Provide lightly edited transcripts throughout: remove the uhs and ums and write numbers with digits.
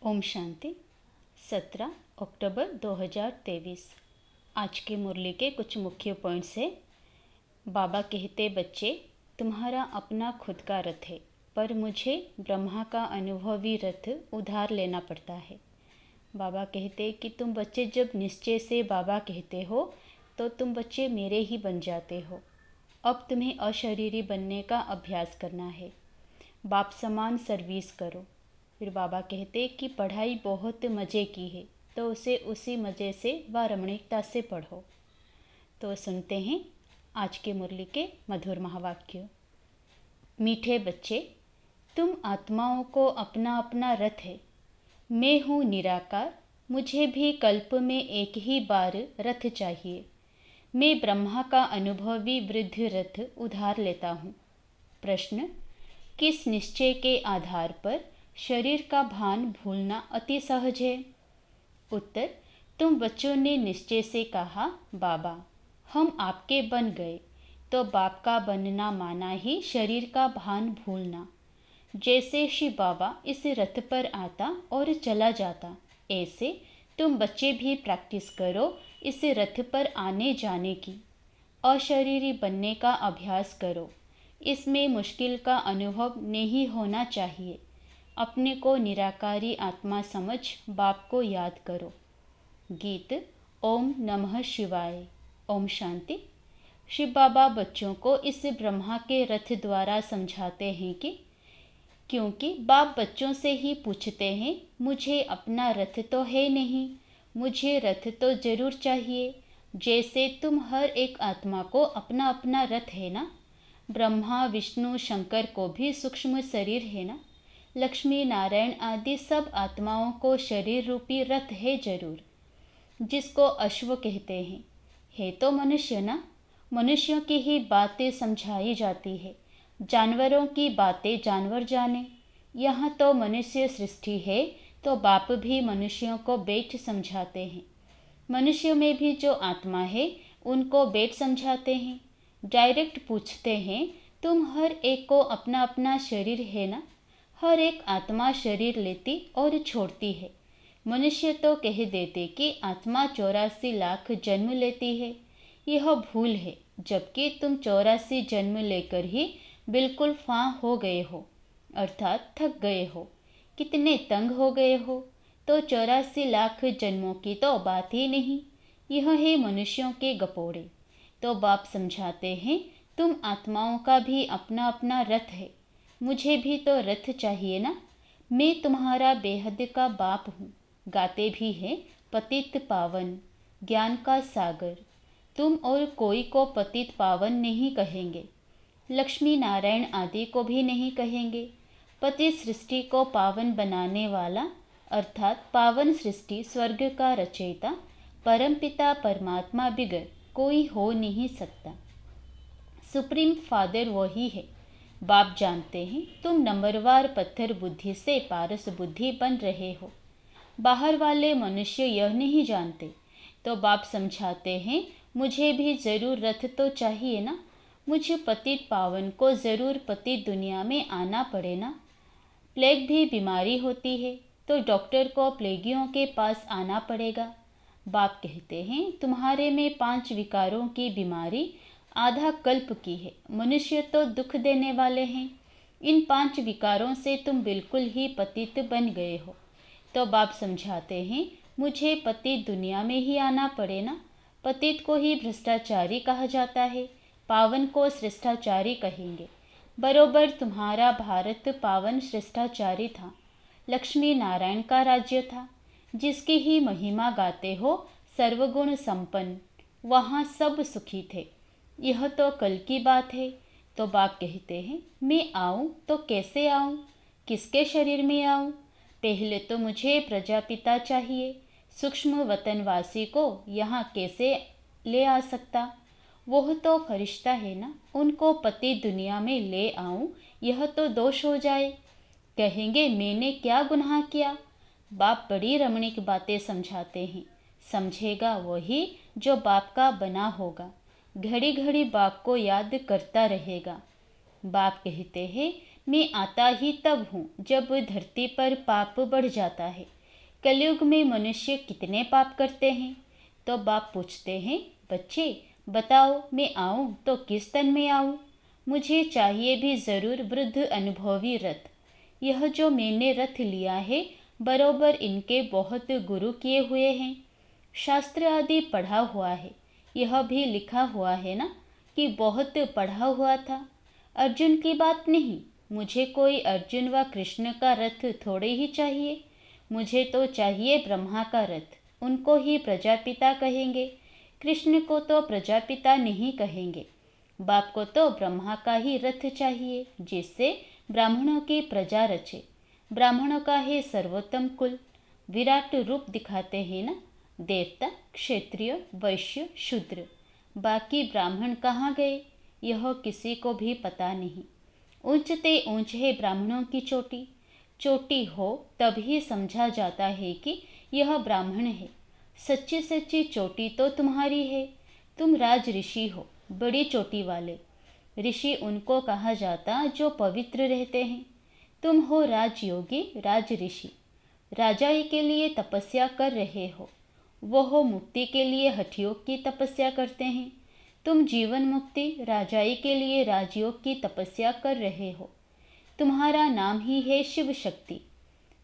ओम शांति। 17 अक्टूबर 2023। आज की मुरली के कुछ मुख्य पॉइंट्स है। बाबा कहते, बच्चे तुम्हारा अपना खुद का रथ है, पर मुझे ब्रह्मा का अनुभवी रथ उधार लेना पड़ता है। बाबा कहते कि तुम बच्चे जब निश्चय से बाबा कहते हो तो तुम बच्चे मेरे ही बन जाते हो। अब तुम्हें अशरीरी बनने का अभ्यास करना है। बाप समान सर्विस करो। फिर बाबा कहते कि पढ़ाई बहुत मज़े की है तो उसे उसी मज़े से व रमणीकता से पढ़ो। तो सुनते हैं आज के मुरली के मधुर महावाक्य। मीठे बच्चे, तुम आत्माओं को अपना अपना रथ है। मैं हूँ निराकार, मुझे भी कल्प में एक ही बार रथ चाहिए। मैं ब्रह्मा का अनुभवी वृद्ध रथ उधार लेता हूँ। प्रश्न, किस निश्चय के आधार पर शरीर का भान भूलना अति सहज है? उत्तर, तुम बच्चों ने निश्चय से कहा, बाबा हम आपके बन गए, तो बाप का बनना माना ही शरीर का भान भूलना। जैसे शिव बाबा इस रथ पर आता और चला जाता, ऐसे तुम बच्चे भी प्रैक्टिस करो इस रथ पर आने जाने की। अशरीरी बनने का अभ्यास करो। इसमें मुश्किल का अनुभव नहीं होना चाहिए। अपने को निराकारी आत्मा समझ बाप को याद करो। गीत ओम नमः शिवाय। ओम शांति। शिव बाबा बच्चों को इस ब्रह्मा के रथ द्वारा समझाते हैं कि क्योंकि बाप बच्चों से ही पूछते हैं, मुझे अपना रथ तो है नहीं, मुझे रथ तो जरूर चाहिए। जैसे तुम हर एक आत्मा को अपना अपना रथ है ना। ब्रह्मा विष्णु शंकर को भी सूक्ष्म शरीर है ना। लक्ष्मी नारायण आदि सब आत्माओं को शरीर रूपी रथ है जरूर, जिसको अश्व कहते हैं। है तो मनुष्य ना। मनुष्यों की ही बातें समझाई जाती है, जानवरों की बातें जानवर जाने। यहाँ तो मनुष्य सृष्टि है, तो बाप भी मनुष्यों को बेट समझाते हैं। मनुष्यों में भी जो आत्मा है उनको बेट समझाते हैं। डायरेक्ट पूछते हैं, तुम हर एक को अपना अपना शरीर है ना। हर एक आत्मा शरीर लेती और छोड़ती है। मनुष्य तो कह देते कि आत्मा 84 लाख जन्म लेती है। यह भूल है, जबकि तुम 84 जन्म लेकर ही बिल्कुल फां हो गए हो, अर्थात थक गए हो। कितने तंग हो गए हो, तो 84 लाख जन्मों की तो बात ही नहीं। यह है मनुष्यों के गपोड़े। तो बाप समझाते हैं, तुम आत्माओं का भी अपना अपना रथ है। मुझे भी तो रथ चाहिए ना। मैं तुम्हारा बेहद का बाप हूँ। गाते भी हैं, पतित पावन ज्ञान का सागर। तुम और कोई को पतित पावन नहीं कहेंगे, लक्ष्मी नारायण आदि को भी नहीं कहेंगे। पति सृष्टि को पावन बनाने वाला, अर्थात पावन सृष्टि स्वर्ग का रचयिता परमपिता परमात्मा बिगर कोई हो नहीं सकता। सुप्रीम फादर वही है। बाप जानते हैं तुम नंबरवार पत्थर बुद्धि से पारस बुद्धि बन रहे हो। बाहर वाले मनुष्य यह नहीं जानते। तो बाप समझाते हैं, मुझे भी जरूर रथ तो चाहिए ना। मुझे पतित पावन को जरूर पतित दुनिया में आना पड़े ना। प्लेग भी बीमारी होती है तो डॉक्टर को प्लेगियों के पास आना पड़ेगा। बाप कहते हैं, तुम्हारे में 5 विकारों की बीमारी आधा कल्प की है। मनुष्य तो दुख देने वाले हैं। इन 5 विकारों से तुम बिल्कुल ही पतित बन गए हो। तो बाप समझाते हैं, मुझे पतित दुनिया में ही आना पड़े ना। पतित को ही भ्रष्टाचारी कहा जाता है, पावन को श्रेष्ठाचारी कहेंगे। बरोबर तुम्हारा भारत पावन श्रेष्ठाचारी था। लक्ष्मी नारायण का राज्य था, जिसकी ही महिमा गाते हो सर्वगुण संपन्न। वहाँ सब सुखी थे। यह तो कल की बात है। तो बाप कहते हैं, मैं आऊँ तो कैसे आऊँ, किसके शरीर में आऊँ? पहले तो मुझे प्रजापिता चाहिए। सूक्ष्म वतनवासी को यहाँ कैसे ले आ सकता? वह तो फरिश्ता है ना, उनको पति दुनिया में ले आऊँ, यह तो दोष हो जाए। कहेंगे मैंने क्या गुनाह किया? बाप बड़ी रमणीक बातें समझाते हैं। समझेगा वही जो बाप का बना होगा। घड़ी घड़ी बाप को याद करता रहेगा। बाप कहते हैं, मैं आता ही तब हूँ जब धरती पर पाप बढ़ जाता है। कलयुग में मनुष्य कितने पाप करते हैं? तो बाप पूछते हैं, बच्चे बताओ मैं आऊँ तो किस तन में आऊँ? मुझे चाहिए भी ज़रूर वृद्ध अनुभवी रथ। यह जो मैंने रथ लिया है बरोबर इनके बहुत गुरु किए हुए हैं। शास्त्र आदि पढ़ा हुआ है, यह भी लिखा हुआ है ना कि बहुत पढ़ा हुआ था। अर्जुन की बात नहीं, मुझे कोई अर्जुन व कृष्ण का रथ थोड़े ही चाहिए। मुझे तो चाहिए ब्रह्मा का रथ। उनको ही प्रजापिता कहेंगे, कृष्ण को तो प्रजापिता नहीं कहेंगे। बाप को तो ब्रह्मा का ही रथ चाहिए जिससे ब्राह्मणों की प्रजा रचे। ब्राह्मणों का है सर्वोत्तम कुल। विराट रूप दिखाते हैं ना, देवता, क्षत्रिय, वैश्य, शूद्र। बाकी ब्राह्मण कहाँ गए यह किसी को भी पता नहीं। ऊंचते ऊंच है ब्राह्मणों की चोटी। चोटी हो तभी समझा जाता है कि यह ब्राह्मण है। सच्ची सच्ची चोटी तो तुम्हारी है। तुम राज ऋषि हो, बड़ी चोटी वाले। ऋषि उनको कहा जाता जो पवित्र रहते हैं। तुम हो राजयोगी, राज ऋषि। राजाई के लिए तपस्या कर रहे हो। वो हो मुक्ति के लिए हठयोग की तपस्या करते हैं। तुम जीवन मुक्ति राजाई के लिए राजयोग की तपस्या कर रहे हो। तुम्हारा नाम ही है शिव शक्ति।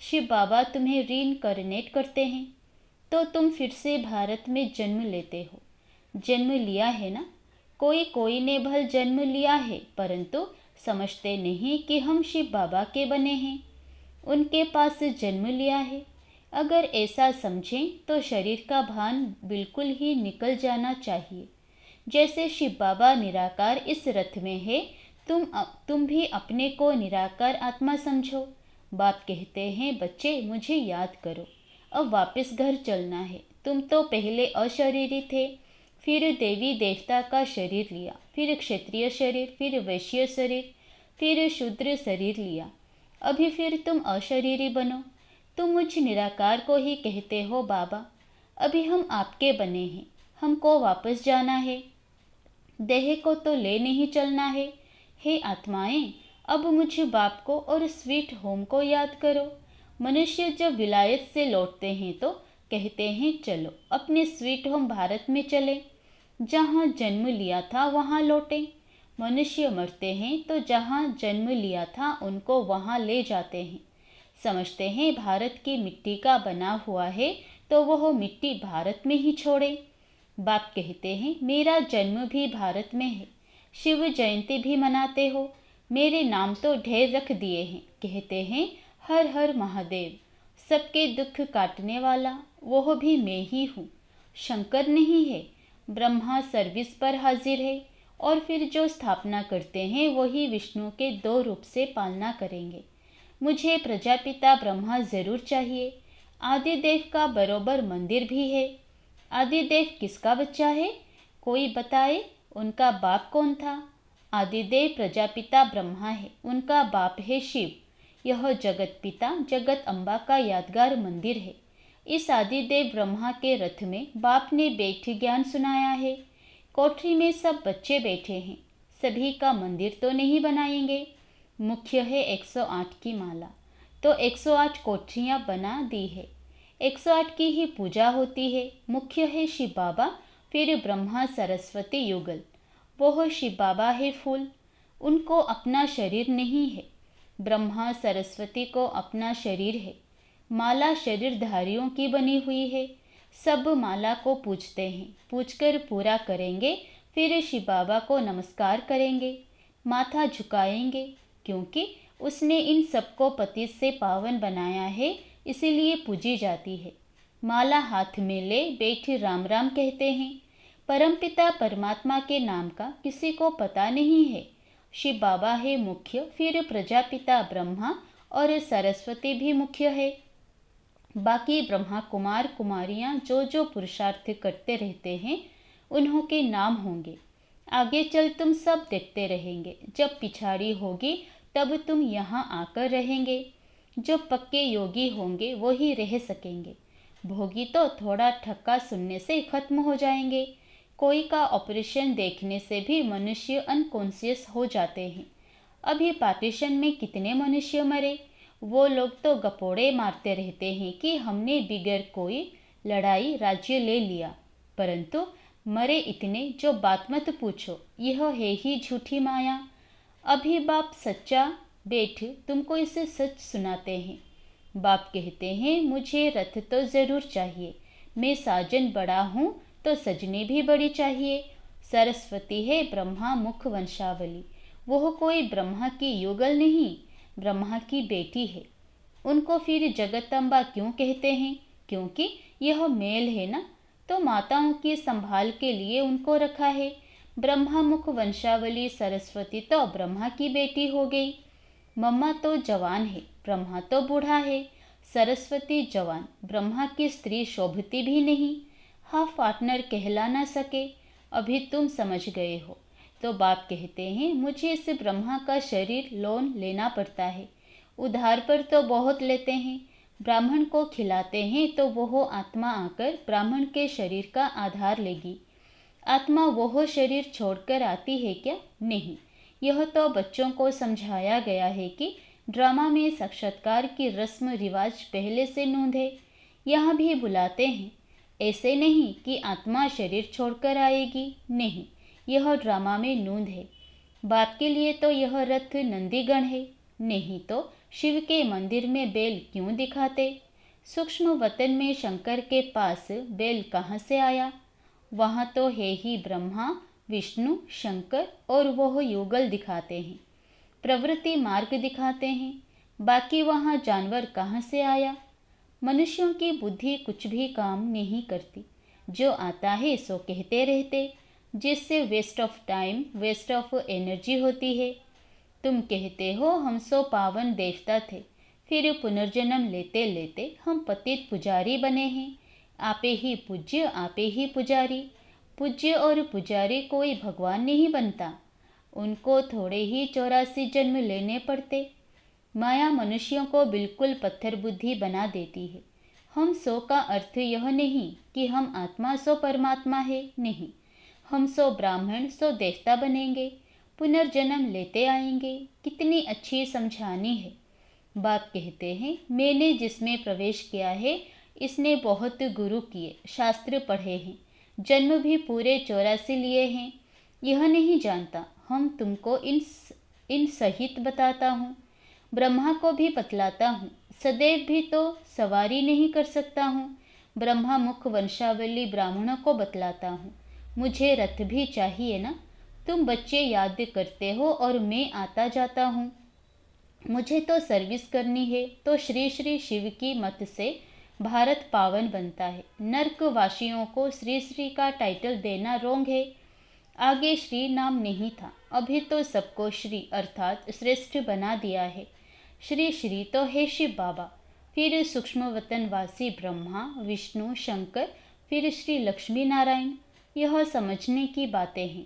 शिव बाबा तुम्हें रीइंकार्नेट करते हैं तो तुम फिर से भारत में जन्म लेते हो। जन्म लिया है ना, कोई कोई ने भल जन्म लिया है, परंतु समझते नहीं कि हम शिव बाबा के बने हैं। उनके पास जन्म लिया है। अगर ऐसा समझें तो शरीर का भान बिल्कुल ही निकल जाना चाहिए। जैसे शिव बाबा निराकार इस रथ में है, तुम भी अपने को निराकार आत्मा समझो। बाप कहते हैं, बच्चे मुझे याद करो, अब वापस घर चलना है। तुम तो पहले अशरीरी थे, फिर देवी देवता का शरीर लिया, फिर क्षत्रिय शरीर, फिर वैश्य शरीर, फिर शूद्र शरीर लिया। अभी फिर तुम अशरीरी बनो। तुम मुझ निराकार को ही कहते हो बाबा। अभी हम आपके बने हैं, हमको वापस जाना है। देह को तो ले नहीं चलना है। हे आत्माएं, अब मुझ बाप को और स्वीट होम को याद करो। मनुष्य जब विलायत से लौटते हैं तो कहते हैं चलो अपने स्वीट होम भारत में चले, जहाँ जन्म लिया था वहाँ लौटें। मनुष्य मरते हैं तो जहाँ जन्म लिया था उनको वहाँ ले जाते हैं। समझते हैं भारत की मिट्टी का बना हुआ है तो वह मिट्टी भारत में ही छोड़े। बाप कहते हैं, मेरा जन्म भी भारत में है। शिव जयंती भी मनाते हो। मेरे नाम तो ढेर रख दिए हैं। कहते हैं हर हर महादेव। सबके दुख काटने वाला वह भी मैं ही हूँ। शंकर नहीं है, ब्रह्मा सर्विस पर हाजिर है। और फिर जो स्थापना करते हैं वही विष्णु के 2 रूप से पालना करेंगे। मुझे प्रजापिता ब्रह्मा जरूर चाहिए। आदिदेव का बरोबर मंदिर भी है। आदिदेव किसका बच्चा है? कोई बताए, उनका बाप कौन था? आदिदेव प्रजापिता ब्रह्मा है, उनका बाप है शिव। यह जगत पिता जगत अम्बा का यादगार मंदिर है। इस आदिदेव ब्रह्मा के रथ में बाप ने बैठ ज्ञान सुनाया है। कोठरी में सब बच्चे बैठे हैं। सभी का मंदिर तो नहीं बनाएंगे। मुख्य है 108 की माला, तो 108 कोठरियाँ बना दी है। 108 की ही पूजा होती है। मुख्य है शिव बाबा, फिर ब्रह्मा सरस्वती युगल। वो शिव बाबा है फूल, उनको अपना शरीर नहीं है। ब्रह्मा सरस्वती को अपना शरीर है। माला शरीरधारियों की बनी हुई है। सब माला को पूजते हैं, पूजकर पूरा करेंगे, फिर शिव बाबा को नमस्कार करेंगे, माथा झुकाएंगे, क्योंकि उसने इन सबको पति से पावन बनाया है, इसीलिए पूजी जाती है। माला हाथ में ले बैठ राम राम कहते हैं। परमपिता परमात्मा के नाम का किसी को पता नहीं है। शिव बाबा है मुख्य, फिर प्रजापिता ब्रह्मा और सरस्वती भी मुख्य है। बाकी ब्रह्मा कुमार कुमारियाँ जो जो पुरुषार्थ करते रहते हैं उन्हों के नाम होंगे। आगे चल तुम सब देखते रहेंगे। जब पिछाड़ी होगी तब तुम यहाँ आकर रहेंगे। जो पक्के योगी होंगे वो ही रह सकेंगे। भोगी तो थोड़ा ठक्का सुनने से खत्म हो जाएंगे। कोई का ऑपरेशन देखने से भी मनुष्य अनकॉन्शियस हो जाते हैं। अभी पार्टीशन में कितने मनुष्य मरे। वो लोग तो गपोड़े मारते रहते हैं कि हमने बिगैर कोई लड़ाई राज्य ले लिया, परंतु मरे इतने जो बात मत पूछो। यह है ही झूठी माया। अभी बाप सच्चा बैठ तुमको इसे सच सुनाते हैं। बाप कहते हैं मुझे रथ तो ज़रूर चाहिए, मैं साजन बड़ा हूँ तो सजनी भी बड़ी चाहिए। सरस्वती है ब्रह्मा मुख वंशावली, वह कोई ब्रह्मा की युगल नहीं, ब्रह्मा की बेटी है। उनको फिर जगदम्बा क्यों कहते हैं? क्योंकि यह मेल है ना, तो माताओं की संभाल के लिए उनको रखा है। ब्रह्मा मुख वंशावली सरस्वती तो ब्रह्मा की बेटी हो गई। मम्मा तो जवान है, ब्रह्मा तो बूढ़ा है। सरस्वती जवान, ब्रह्मा की स्त्री शोभती भी नहीं, हाफ पार्टनर कहला ना सके। अभी तुम समझ गए हो। तो बाप कहते हैं मुझे इस ब्रह्मा का शरीर लोन लेना पड़ता है। उधार पर तो बहुत लेते हैं। ब्राह्मण को खिलाते हैं तो वह आत्मा आकर ब्राह्मण के शरीर का आधार लेगी। आत्मा वह शरीर छोड़कर आती है क्या? नहीं। यह तो बच्चों को समझाया गया है कि ड्रामा में साक्षात्कार की रस्म रिवाज पहले से नोंद है। यहाँ भी बुलाते हैं। ऐसे नहीं कि आत्मा शरीर छोड़कर आएगी, नहीं, यह ड्रामा में नोंद है। बाप के लिए तो यह रथ नंदीगण है, नहीं तो शिव के मंदिर में बैल क्यों दिखाते? सूक्ष्म वतन में शंकर के पास बैल कहाँ से आया? वहाँ तो है ही ब्रह्मा विष्णु शंकर, और वह युगल दिखाते हैं, प्रवृत्ति मार्ग दिखाते हैं। बाकी वहाँ जानवर कहाँ से आया? मनुष्यों की बुद्धि कुछ भी काम नहीं करती, जो आता है सो कहते रहते, जिससे waste of time waste of energy होती है। तुम कहते हो हम सो पावन देवता थे, फिर पुनर्जन्म लेते लेते हम पतित पुजारी बने हैं। आपे ही पूज्य आपे ही पुजारी। पूज्य और पुजारी कोई भगवान नहीं बनता, उनको थोड़े ही 84 जन्म लेने पड़ते। माया मनुष्यों को बिल्कुल पत्थर बुद्धि बना देती है। हम सो का अर्थ यह नहीं कि हम आत्मा सो परमात्मा है, नहीं। हम सो ब्राह्मण सो देवता बनेंगे, पुनर्जन्म लेते आएंगे। कितनी अच्छी समझानी है। बाप कहते हैं मैंने जिसमें प्रवेश किया है इसने बहुत गुरु किए, शास्त्र पढ़े हैं, जन्म भी पूरे 84 लिए हैं। यह नहीं जानता, हम तुमको इन सहित बताता हूँ। ब्रह्मा को भी बतलाता हूँ, सदैव भी तो सवारी नहीं कर सकता हूँ। ब्रह्मा मुख वंशावली ब्राह्मणों को बतलाता हूँ। मुझे रथ भी चाहिए ना। तुम बच्चे याद करते हो और मैं आता जाता हूँ। मुझे तो सर्विस करनी है, तो श्री श्री शिव की मत से भारत पावन बनता है। नर्कवासियों को श्री श्री का टाइटल देना रोंग है। आगे श्री नाम नहीं था, अभी तो सबको श्री अर्थात श्रेष्ठ बना दिया है। श्री श्री तो है शिव बाबा, फिर सूक्ष्म वतनवासी ब्रह्मा विष्णु शंकर, फिर श्री लक्ष्मी नारायण। यह समझने की बातें हैं।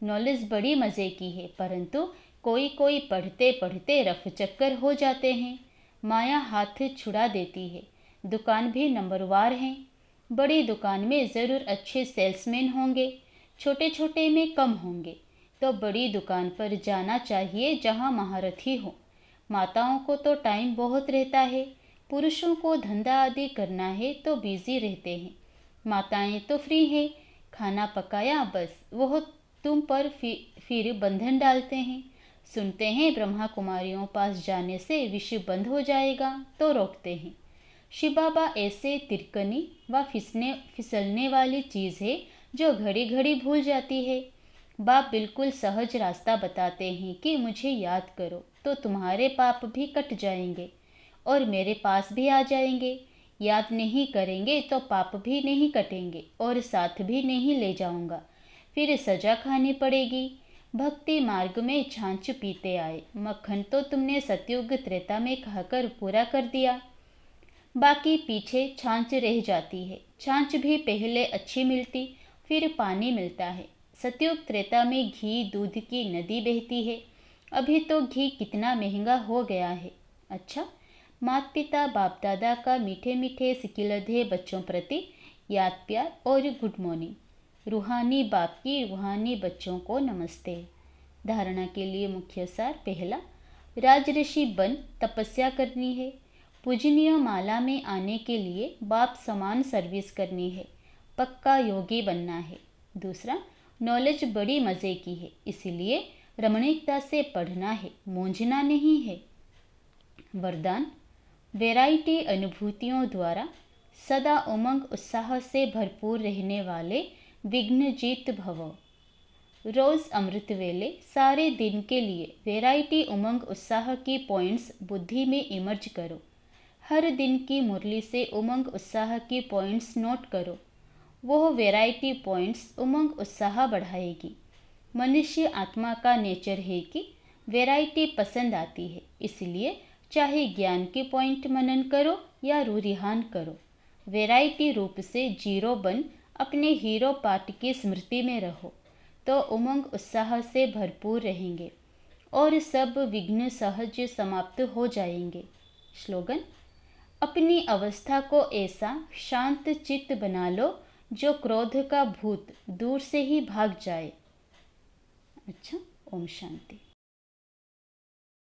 नॉलेज बड़ी मज़े की है, परंतु कोई कोई पढ़ते पढ़ते रफ चक्कर हो जाते हैं। माया हाथ छुड़ा देती है। दुकान भी नंबरवार हैं। बड़ी दुकान में ज़रूर अच्छे सेल्समैन होंगे, छोटे छोटे में कम होंगे। तो बड़ी दुकान पर जाना चाहिए जहाँ महारथी हो। माताओं को तो टाइम बहुत रहता है, पुरुषों को धंधा आदि करना है तो बिजी रहते हैं। माताएं तो फ्री हैं, खाना पकाया बस, वह तुम पर फिर बंधन डालते हैं। सुनते हैं ब्रह्मा कुमारियों पास जाने से विषय बंद हो जाएगा तो रोकते हैं। शिव बाबा ऐसे तिरकनी व फिसलने वाली चीज़ है जो घड़ी घड़ी भूल जाती है। बाप बिल्कुल सहज रास्ता बताते हैं कि मुझे याद करो तो तुम्हारे पाप भी कट जाएंगे और मेरे पास भी आ जाएंगे। याद नहीं करेंगे तो पाप भी नहीं कटेंगे और साथ भी नहीं ले जाऊंगा, फिर सजा खानी पड़ेगी। भक्ति मार्ग में छाछ पीते आए, मक्खन तो तुमने सतयुग त्रेता में खाकर पूरा कर दिया, बाकी पीछे छाछ रह जाती है। छाछ भी पहले अच्छी मिलती, फिर पानी मिलता है। सतयुग त्रेता में घी दूध की नदी बहती है। अभी तो घी कितना महंगा हो गया है। अच्छा, माता पिता बाप दादा का मीठे मीठे सिकिलधे बच्चों प्रति याद प्यार और गुड मॉर्निंग। रूहानी बाप की रूहानी बच्चों को नमस्ते। धारणा के लिए मुख्य सार। पहला, राजऋषि बन तपस्या करनी है। पूजनीय माला में आने के लिए बाप समान सर्विस करनी है। पक्का योगी बनना है। दूसरा, नॉलेज बड़ी मज़े की है, इसीलिए रमणीकता से पढ़ना है, मूंझना नहीं है। वरदान, वैरायटी अनुभूतियों द्वारा सदा उमंग उत्साह से भरपूर रहने वाले विघ्नजीत भव। रोज़ अमृत वेले सारे दिन के लिए वैरायटी उमंग उत्साह की पॉइंट्स बुद्धि में इमर्ज करो। हर दिन की मुरली से उमंग उत्साह की पॉइंट्स नोट करो। वह वैरायटी पॉइंट्स उमंग उत्साह बढ़ाएगी। मनुष्य आत्मा का नेचर है कि वैरायटी पसंद आती है, इसलिए चाहे ज्ञान की पॉइंट मनन करो या रुझान करो, वैरायटी रूप से जीरो बन अपने हीरो पार्ट की स्मृति में रहो तो उमंग उत्साह से भरपूर रहेंगे और सब विघ्न सहज समाप्त हो जाएंगे। स्लोगन, अपनी अवस्था को ऐसा शांत चित्त बना लो जो क्रोध का भूत दूर से ही भाग जाए। अच्छा, ओम शांति।